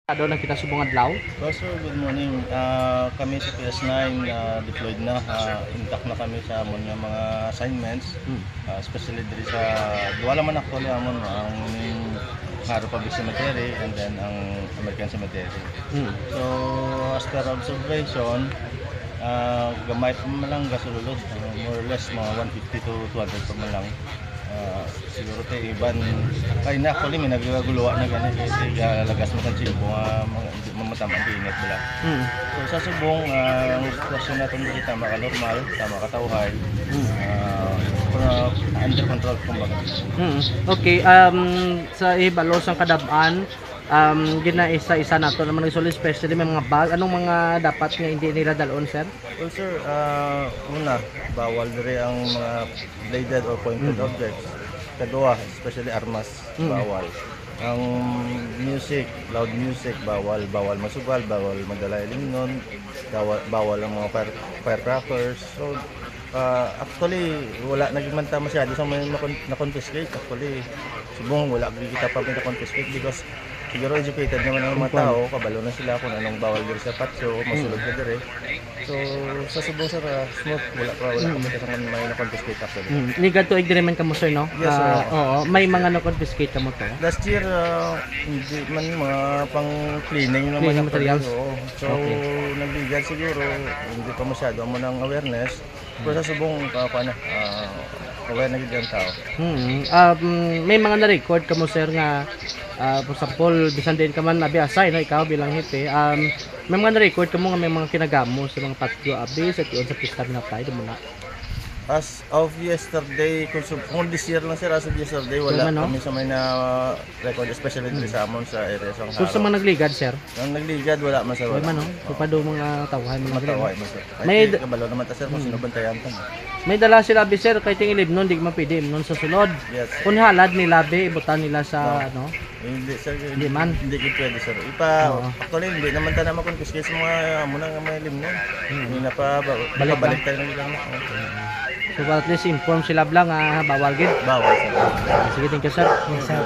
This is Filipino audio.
Doon ang kita subong adlaw. Sir, good morning. Kami sa PS9 deployed na. Intact na kami sa amon nga mga assignments. Especially diri sa duwala man actually amon ang Republic Cemetery and then ang American Cemetery. So as per observation, gamay pa man lang gasululod, more or less mga 150 to 200 pa man lang. Siguro tayo iban kaya na actually may nagaguluwa na ganit kasi lagas mo sa chimpo mga mamatama ang init bala. So sa subong ang sitwasyon natin dito tama ka normal, tama ka tawhay, under control kumbaga. Okay, sa ibalo sang kadab-an ginaisa-isa nato naman nagsulod, especially may mga bag, anong mga dapat nga hindi nila dalon, sir? Well sir, una bawal diri ang mga bladed or pointed objects. Kadua, especially armas, bawal. Ang music, loud music, bawal. Bawal masugal, bawal madala ilingnon, bawal ang mga firecrackers. So, actually, wala nagmanta masyado sa mga na-confiscate. Actually, subong wala kita pa na-confiscate because siguro educated naman ang mga tao, kabalo na sila kung anong bawal diri sa patso, masulog ka diri. So, sa subong sir, smooth, wala pa sa may na-confiscate actually. Legal to agreement ka mo, sir, no? Yes, sir. Oo, may mga na-confiscate ka mo to. Last year, hindi man mga pang cleaning naman Cleaning materials. So, nagbigan siguro, hindi pa masyado mo ng awareness. Pero sa subong, aware na yung tao. May mga na-record ka mo, sir, nga for example, bisan din ka man nabiasay, no? Ikaw bilang hite. May mga na-record ka mo nga may mga kinagamo sa mga patio abis at yun sa pista minapay, doon mo na. As of yesterday, kung this year lang sir, as of yesterday, wala kami sa may na record, especially dito sa amon sa area sa Kung sa mga nagligad, sir? Ang nagligad, wala man sir. Wala man, no? So, pa doon mga tawhay, mga tawhay man sir. May kabalo naman ta sir, kung sino bantayan ta. May dala sila labi, sir, kahit yung ilib nun, di mapidi nun sa sulod. Yes. Kung halad ni labi, ibutan nila sa, ano? Hindi sir, Hindi man. Hindi ko pwede sir. Actually, hindi naman tayo makonfiskate sa mga muna nga may limnon. Hindi na pa, balik tayo na lang. So, at least inform sila lang, bawal gid. Bawal sir. Sige, thank you, sir. Yes, sir.